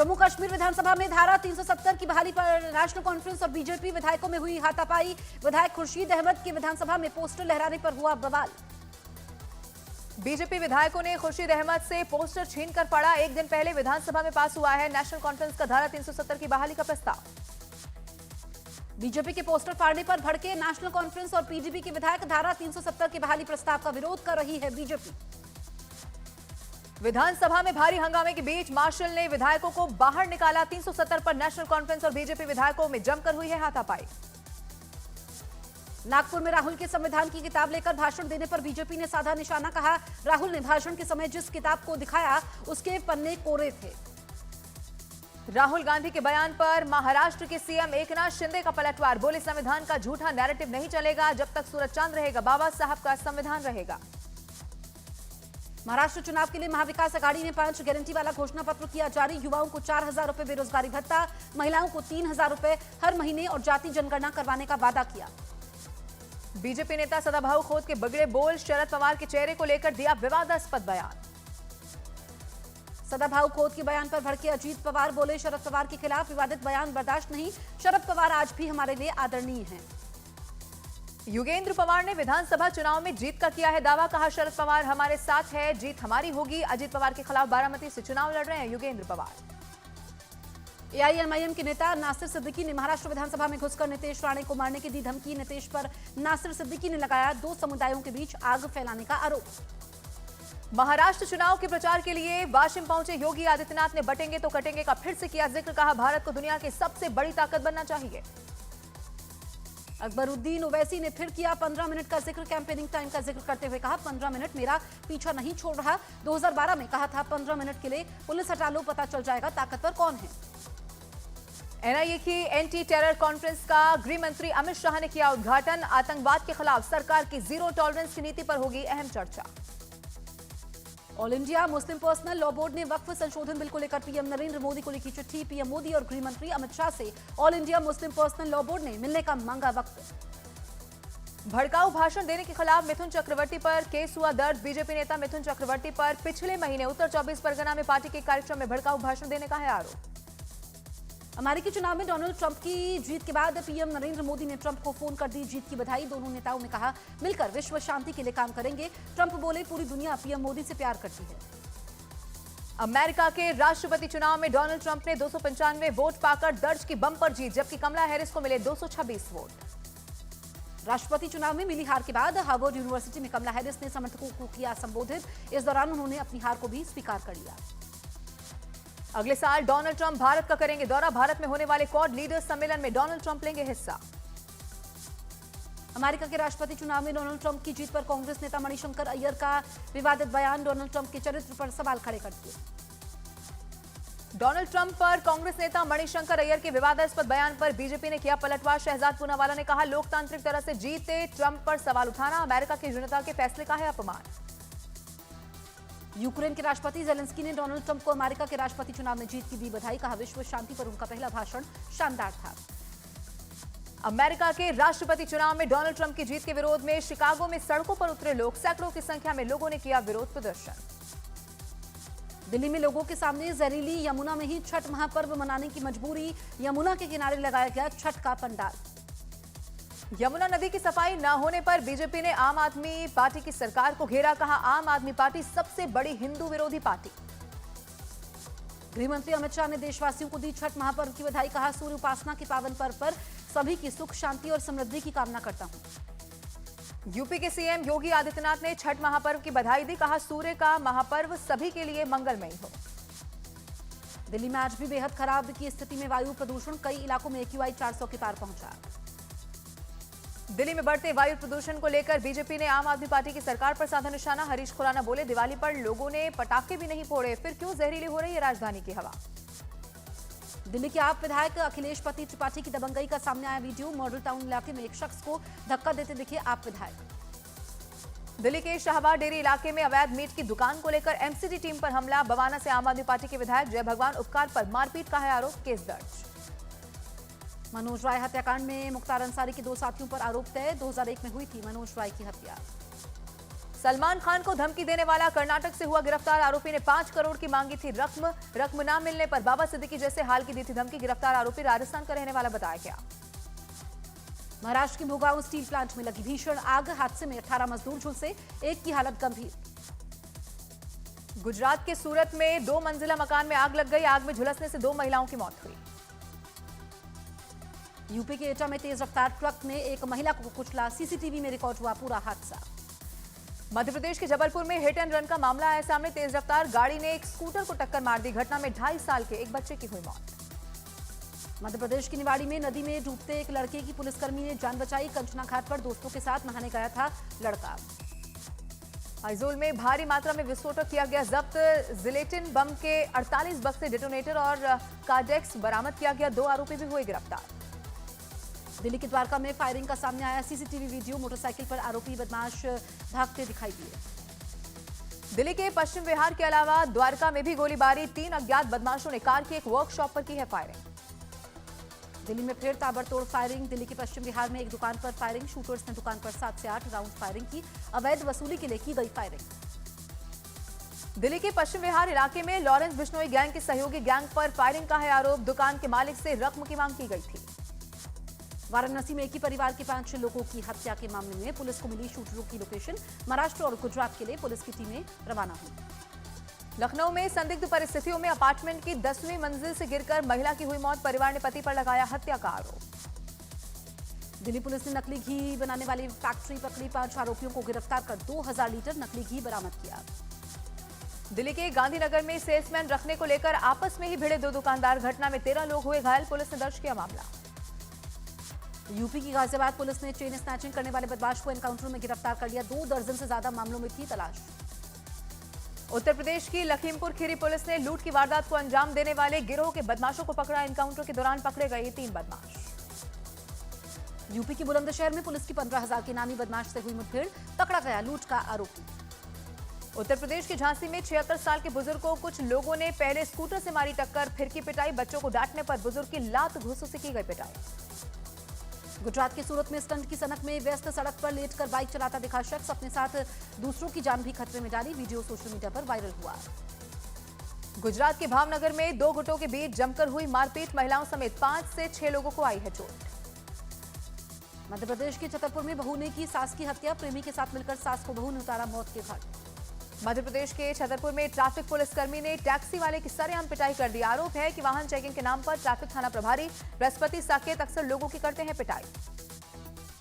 जम्मू कश्मीर विधानसभा में धारा 370 की बहाली पर नेशनल कॉन्फ्रेंस और बीजेपी विधायकों में हुई हाथापाई। विधायक खुर्शीद अहमद के विधानसभा में पोस्टर लहराने पर हुआ बवाल। बीजेपी विधायकों ने खुर्शीद अहमद से पोस्टर छीनकर पड़ा। एक दिन पहले विधानसभा में पास हुआ है नेशनल कॉन्फ्रेंस का धारा 370 की बहाली का प्रस्ताव। बीजेपी के पोस्टर फाड़ने पर भड़के नेशनल कॉन्फ्रेंस और पीडीपी के विधायक। धारा 370 की बहाली प्रस्ताव का विरोध कर रही है बीजेपी। विधानसभा में भारी हंगामे के बीच मार्शल ने विधायकों को बाहर निकाला। 370 पर नेशनल कॉन्फ्रेंस और बीजेपी विधायकों में जमकर हुई है हाथापाई। नागपुर में राहुल के संविधान की किताब लेकर भाषण देने पर बीजेपी ने साधा निशाना। कहा, राहुल ने भाषण के समय जिस किताब को दिखाया उसके पन्ने कोरे थे। राहुल गांधी के बयान पर महाराष्ट्र के सीएम एकनाथ शिंदे का पलटवार। बोले, संविधान का झूठा नैरेटिव नहीं चलेगा। जब तक सूरज चांद रहेगा बाबा साहब का संविधान रहेगा। महाराष्ट्र चुनाव के लिए महाविकास आघाड़ी ने 5 गारंटी वाला घोषणा पत्र किया जारी। युवाओं को 4,000 रुपए बेरोजगारी भत्ता, महिलाओं को 3,000 रुपए हर महीने और जाति जनगणना करवाने का वादा किया। बीजेपी नेता सदाभाऊ खोत के बिगड़े बोल। शरद पवार के चेहरे को लेकर दिया विवादास्पद बयान। सदाभाऊ खोत के बयान पर भड़के अजीत पवार। बोले, शरद पवार के खिलाफ विवादित बयान बर्दाश्त नहीं। शरद पवार आज भी हमारे लिए आदरणीय हैं। योगेंद्र पवार ने विधानसभा चुनाव में जीत का किया है दावा। कहा, शरद पवार हमारे साथ है, जीत हमारी होगी। अजीत पवार के खिलाफ बारामती से चुनाव लड़ रहे हैं योगेंद्र पवार। एआईएमआईएम के नेता नासिर सिद्दीकी ने महाराष्ट्र विधानसभा में घुसकर नीतीश राणे को मारने की दी धमकी। नीतीश पर नासिर सिद्दीकी ने लगाया 2 समुदायों के बीच आग फैलाने का आरोप। महाराष्ट्र चुनाव के प्रचार के लिए वाशिम पहुंचे योगी आदित्यनाथ ने बटेंगे तो कटेंगे का फिर से किया जिक्र। कहा, भारत को दुनिया की सबसे बड़ी ताकत बनना चाहिए। अकबरुद्दीन ओवैसी ने फिर किया 15 मिनट का जिक्र। कैंपेनिंग टाइम का जिक्र करते हुए कहा, 15 मिनट मेरा पीछा नहीं छोड़ रहा। 2012 में कहा था 15 मिनट के लिए पुलिस हटा लो, पता चल जाएगा ताकतवर कौन है। एनआईए की एंटी टेरर कॉन्फ्रेंस का गृह मंत्री अमित शाह ने किया उद्घाटन। आतंकवाद के खिलाफ सरकार की जीरो टॉलरेंस की नीति पर होगी अहम चर्चा। All India Muslim personal law board ने वक्फ संशोधन बिल को लेकर पीएम नरेंद्र मोदी को लिखी चिट्ठी। पीएम मोदी और गृह मंत्री अमित शाह से all India Muslim personal law board ने मिलने का मांगा वक्त। भड़काऊ भाषण देने के खिलाफ मिथुन चक्रवर्ती पर केस हुआ दर्ज। बीजेपी नेता मिथुन चक्रवर्ती पर पिछले महीने उत्तर 24 परगना में पार्टी के कार्यक्रम में भड़काऊ भाषण देने का है आरोप। अमेरिकी चुनाव में डोनाल्ड ट्रंप की जीत के बाद पीएम नरेंद्र मोदी ने ट्रंप को फोन कर दी जीत की बधाई। दोनों नेताओं ने कहा, मिलकर विश्व शांति के लिए काम करेंगे। ट्रंप बोले, पूरी दुनिया पीएम मोदी से प्यार करती है। अमेरिका के राष्ट्रपति चुनाव में डोनाल्ड ट्रंप ने 295 वोट पाकर दर्ज की बम्पर जीत, जबकि कमला हैरिस को मिले 226 वोट। राष्ट्रपति चुनाव में मिली हार के बाद हार्वर्ड यूनिवर्सिटी में कमला हैरिस ने समर्थकों को किया संबोधित। इस दौरान उन्होंने अपनी हार को भी स्वीकार कर लिया। अगले साल डोनाल्ड ट्रंप भारत का करेंगे दौरा। भारत में होने वाले क्वाड लीडर्स सम्मेलन में डोनाल्ड ट्रंप लेंगे हिस्सा। अमेरिका के राष्ट्रपति चुनाव में डोनाल्ड ट्रंप की जीत पर कांग्रेस नेता मणिशंकर अय्यर का विवादित बयान। डोनाल्ड ट्रंप के चरित्र पर सवाल खड़े कर दिए। डोनाल्ड ट्रंप पर कांग्रेस नेता मणिशंकर अय्यर के विवादास्पद बयान पर बीजेपी ने किया पलटवार। शहजाद पूनावाला ने कहा, लोकतांत्रिक तरह से जीते ट्रंप पर सवाल उठाना अमेरिका की जनता के फैसले का है अपमान। यूक्रेन के राष्ट्रपति जेलेंस्की ने डोनाल्ड ट्रंप को अमेरिका के राष्ट्रपति चुनाव में जीत की दी बधाई। कहा, विश्व शांति पर उनका पहला भाषण शानदार था। अमेरिका के राष्ट्रपति चुनाव में डोनाल्ड ट्रंप की जीत के विरोध में शिकागो में सड़कों पर उतरे लोग। सैकड़ों की संख्या में लोगों ने किया विरोध प्रदर्शन। दिल्ली में लोगों के सामने जहरीली यमुना में ही छठ महापर्व मनाने की मजबूरी। यमुना के किनारे लगाया गया छठ का पंडाल। यमुना नदी की सफाई न होने पर बीजेपी ने आम आदमी पार्टी की सरकार को घेरा। कहा, आम आदमी पार्टी सबसे बड़ी हिंदू विरोधी पार्टी। गृह मंत्री अमित शाह ने देशवासियों को दी छठ महापर्व की बधाई। कहा, सूर्य उपासना के पावन पर्व पर सभी की सुख शांति और समृद्धि की कामना करता हूं। यूपी के सीएम योगी आदित्यनाथ ने छठ महापर्व की बधाई दी। कहा, सूर्य का महापर्व सभी के लिए मंगलमय हो। दिल्ली में आज भी बेहद खराब की स्थिति में वायु प्रदूषण। कई इलाकों में AQI 400 के पार पहुंचा। दिल्ली में बढ़ते वायु प्रदूषण को लेकर बीजेपी ने आम आदमी पार्टी की सरकार पर साधा निशाना। हरीश खुराना बोले, दिवाली पर लोगों ने पटाखे भी नहीं फोड़े, फिर क्यों जहरीली हो रही है राजधानी की हवा। दिल्ली के आप विधायक अखिलेश पति त्रिपाठी की दबंगई का सामने आया वीडियो। मॉडल टाउन इलाके में एक शख्स को धक्का देते दिखे आप विधायक। दिल्ली के शाहबाद डेरी इलाके में अवैध मीट की दुकान को लेकर एमसीडी टीम पर हमला। बवाना से आम आदमी पार्टी के विधायक जय भगवान उपकार पर मारपीट का है आरोप। केस दर्ज। मनोज राय हत्याकांड में मुख्तार अंसारी के 2 साथियों पर आरोप तय। 2001 में हुई थी मनोज राय की हत्या। सलमान खान को धमकी देने वाला कर्नाटक से हुआ गिरफ्तार। आरोपी ने 5 करोड़ की मांगी थी रकम ना मिलने पर बाबा सिद्दीकी जैसे हाल की दी थी धमकी। गिरफ्तार आरोपी राजस्थान का रहने वाला बताया गया। महाराष्ट्र के भोगांव स्टील प्लांट में लगी भीषण आग, हादसे में 18 मजदूर झुलसे, एक की हालत गंभीर। गुजरात के सूरत में 2 मंजिला मकान में आग लग गई। आग में झुलसने से 2 महिलाओं की मौत हुई। यूपी के एटा में तेज रफ्तार ट्रक ने एक महिला को कुचला, सीसीटीवी में रिकॉर्ड हुआ पूरा हादसा। मध्य प्रदेश के जबलपुर में हिट एंड रन का मामला आया सामने। तेज रफ्तार गाड़ी ने एक स्कूटर को टक्कर मार दी। घटना में 2.5 साल के एक बच्चे की हुई मौत। मध्य प्रदेश की निवाड़ी में नदी में डूबते एक लड़के की पुलिसकर्मी ने जान बचाई। कंचना घाट पर दोस्तों के साथ नहाने गया था लड़का। आइजोल में भारी मात्रा में विस्फोटक किया गया जब्त। जिलेटिन बम के 48 बक्से, डेटोनेटर और कार्डेक्स बरामद किया गया। 2 आरोपी भी हुए गिरफ्तार। दिल्ली के द्वारका में फायरिंग का सामने आया सीसीटीवी वीडियो। मोटरसाइकिल पर आरोपी बदमाश भागते दिखाई दिए। दिल्ली के पश्चिम विहार के अलावा द्वारका में भी गोलीबारी। 3 अज्ञात बदमाशों ने कार की एक वर्कशॉप पर की है फायरिंग। दिल्ली में फिर ताबड़तोड़ फायरिंग। दिल्ली के पश्चिम बिहार में एक दुकान पर फायरिंग। शूटर्स ने दुकान पर 7 से 8 राउंड फायरिंग की। अवैध वसूली के लिए की गई फायरिंग। दिल्ली के पश्चिम विहार इलाके में लॉरेंस बिश्नोई गैंग के सहयोगी गैंग पर फायरिंग का है आरोप। दुकान के मालिक से रकम की मांग की गई थी। वाराणसी में एक ही परिवार के 5 लोगों की हत्या के मामले में पुलिस को मिली शूटरों की लोकेशन। महाराष्ट्र और गुजरात के लिए पुलिस की टीमें रवाना हुई। लखनऊ में संदिग्ध परिस्थितियों में अपार्टमेंट की 10वीं मंजिल से गिरकर महिला की हुई मौत। परिवार ने पति पर लगाया हत्या का आरोप। दिल्ली पुलिस ने नकली घी बनाने वाली फैक्ट्री पकड़ी। 5 आरोपियों को गिरफ्तार कर 2000 लीटर नकली घी बरामद किया। दिल्ली के गांधीनगर में सेल्समैन रखने को लेकर आपस में ही भिड़े 2 दुकानदार। घटना में 13 लोग हुए घायल। पुलिस ने दर्ज किया मामला। यूपी की गाजियाबाद पुलिस ने चेन स्नैचिंग करने वाले बदमाश को एनकाउंटर में गिरफ्तार कर लिया। 2 दर्जन से ज्यादा मामलों में थी तलाश। उत्तर प्रदेश की लखीमपुर खीरी पुलिस ने लूट की वारदात को अंजाम देने वाले गिरोह के बदमाशों को पकड़ा। एनकाउंटर के दौरान पकड़े गए 3 बदमाश। यूपी के बुलंदशहर में पुलिस की 15,000 के नामी बदमाश से हुई मुठभेड़। पकड़ा गया लूट का आरोपी। उत्तर प्रदेश के झांसी में 76 साल के बुजुर्ग को कुछ लोगों ने पहले स्कूटर से मारी टक्कर, फिर की पिटाई। बच्चों को डांटने पर बुजुर्ग की लात घूंसों से की गई पिटाई। गुजरात के सूरत में स्टंट की सनक में व्यस्त सड़क पर लेटकर बाइक चलाता दिखा शख्स। अपने साथ दूसरों की जान भी खतरे में डाली। वीडियो सोशल मीडिया पर वायरल हुआ। गुजरात के भावनगर में 2 गुटों के बीच जमकर हुई मारपीट। महिलाओं समेत 5 से 6 लोगों को आई है चोट। मध्य प्रदेश के छतरपुर में बहू ने की सास की हत्या। प्रेमी के साथ मिलकर सास को बहू ने उतारा मौत के घाट। मध्य प्रदेश के छतरपुर में ट्रैफिक पुलिसकर्मी ने टैक्सी वाले की सरेआम पिटाई कर दी। आरोप है कि वाहन चेकिंग के नाम पर ट्रैफिक थाना प्रभारी बृहस्पति साकेत अक्सर लोगों की करते हैं पिटाई।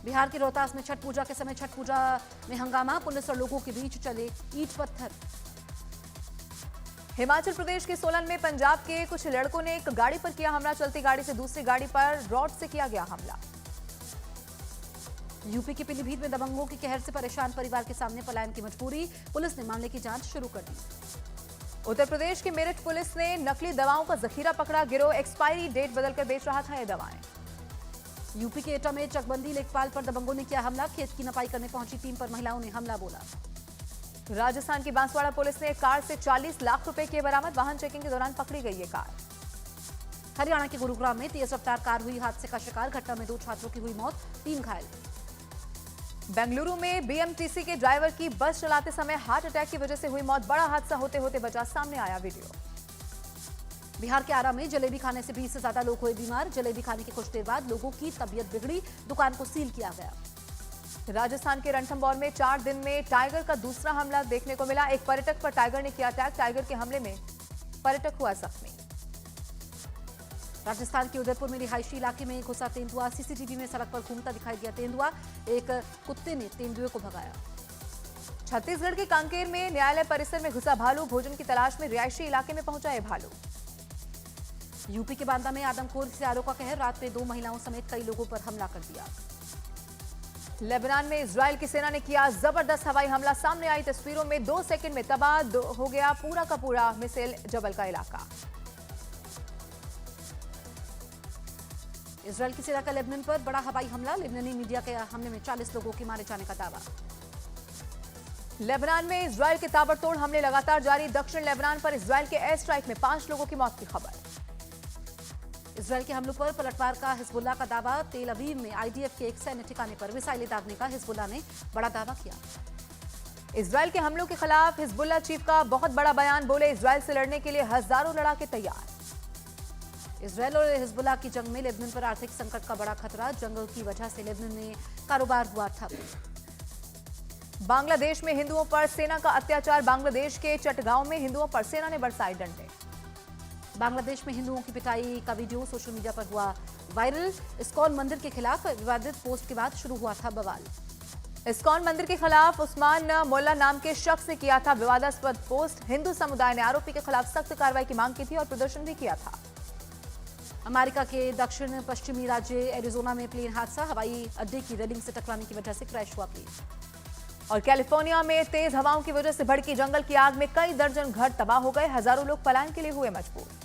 बिहार के रोहतास में छठ पूजा के समय छठ पूजा में हंगामा। पुलिस और लोगों के बीच चले ईंट पत्थर। हिमाचल प्रदेश के सोलन में पंजाब के कुछ लड़कों ने एक गाड़ी पर किया हमला। चलती गाड़ी से दूसरी गाड़ी पर रॉड से किया गया हमला। यूपी के पीलीभीत में दबंगों की कहर से परेशान परिवार के सामने पलायन की मजबूरी। पुलिस ने मामले की जांच शुरू कर दी। उत्तर प्रदेश के मेरठ पुलिस ने नकली दवाओं का जखीरा पकड़ा। गिरोह एक्सपायरी डेट बदलकर बेच रहा था ये दवाएं। यूपी के एटा में चकबंदी लेखपाल पर दबंगों ने किया हमला। खेत की नपाई करने पहुंची टीम पर महिलाओं ने हमला बोला। राजस्थान की बांसवाड़ा पुलिस ने कार से 40 लाख रुपए किए बरामद। वाहन चेकिंग के दौरान पकड़ी गई ये कार। हरियाणा के गुरुग्राम में तेज रफ्तार कार हुई हादसे का शिकार। घटना में 2 छात्रों की हुई मौत, 3 घायल। बेंगलुरु में बीएमटीसी के ड्राइवर की बस चलाते समय हार्ट अटैक की वजह से हुई मौत। बड़ा हादसा होते होते बचा, सामने आया वीडियो। बिहार के आरा में जलेबी खाने से 20 से ज्यादा लोग हुए बीमार। जलेबी खाने के कुछ देर बाद लोगों की तबीयत बिगड़ी। दुकान को सील किया गया। राजस्थान के रणथंभौर में 4 दिन में टाइगर का दूसरा हमला देखने को मिला। एक पर्यटक पर टाइगर ने किया अटैक। टाइगर के हमले में पर्यटक हुआ जख्मी। राजस्थान के उदयपुर में रिहायशी इलाके में घुसा तेंदुआ। सीसीटीवी में सड़क पर घूमता दिखाई दिया तेंदुआ। एक कुत्ते ने तेंदुए को भगाया। छत्तीसगढ़ के कांकेर में न्यायालय परिसर में घुसा भालू। भोजन की तलाश में रिहायशी इलाके में पहुंचा ये भालू। यूपी के बांदा में आदमखोर हथियारों का कहर। रात में 2 महिलाओं समेत कई लोगों पर हमला कर दिया। लेबनान में इजराइल की सेना ने किया जबरदस्त हवाई हमला। सामने आई तस्वीरों में 2 सेकंड में तबाह हो गया पूरा का पूरा मिसाइल जबल का इलाका। इजराइल की सेना का लेबनान पर बड़ा हवाई हमला। लेबनानी मीडिया के हमले में 40 लोगों के मारे जाने का दावा। लेबनान में इजराइल के ताबड़तोड़ हमले लगातार जारी। दक्षिण लेबनान पर इजराइल के एयर स्ट्राइक में 5 लोगों की मौत की खबर। इजराइल के हमलों पर पलटवार का हिजबुल्लाह का दावा। तेल अवीव में आईडीएफ के एक सैन्य ठिकाने पर मिसाइलें दागने का हिजबुल्लाह ने बड़ा दावा किया। इजरायल के हमलों के खिलाफ हिजबुल्लाह चीफ का बहुत बड़ा बयान, बोले इजरायल से लड़ने के लिए हजारों लड़ाके तैयार। इजरायल और हिजबुल्लाह की जंग में लेबनान पर आर्थिक संकट का बड़ा खतरा, जंगल की वजह से लेबनान में कारोबार हुआ ठप। बांग्लादेश में हिंदुओं पर सेना का अत्याचार, बांग्लादेश के चटगांव में हिंदुओं पर सेना ने बरसाए डंडे। बांग्लादेश में हिंदुओं की पिटाई का वीडियो सोशल मीडिया पर हुआ वायरल, इस्कॉन मंदिर के खिलाफ विवादित पोस्ट के बाद शुरू हुआ था बवाल। इस्कॉन मंदिर के खिलाफ उस्मान मोल्ला नाम के शख्स ने किया था विवादास्पद पोस्ट, हिंदू समुदाय ने आरोपी के खिलाफ सख्त कार्रवाई की मांग की थी और प्रदर्शन भी किया था। अमेरिका के दक्षिण पश्चिमी राज्य एरिजोना में प्लेन हादसा, हवाई अड्डे की रेलिंग से टकराने की वजह से क्रैश हुआ प्लेन। और कैलिफोर्निया में तेज हवाओं की वजह से भड़की जंगल की आग में कई दर्जन घर तबाह हो गए, हजारों लोग पलायन के लिए हुए मजबूर।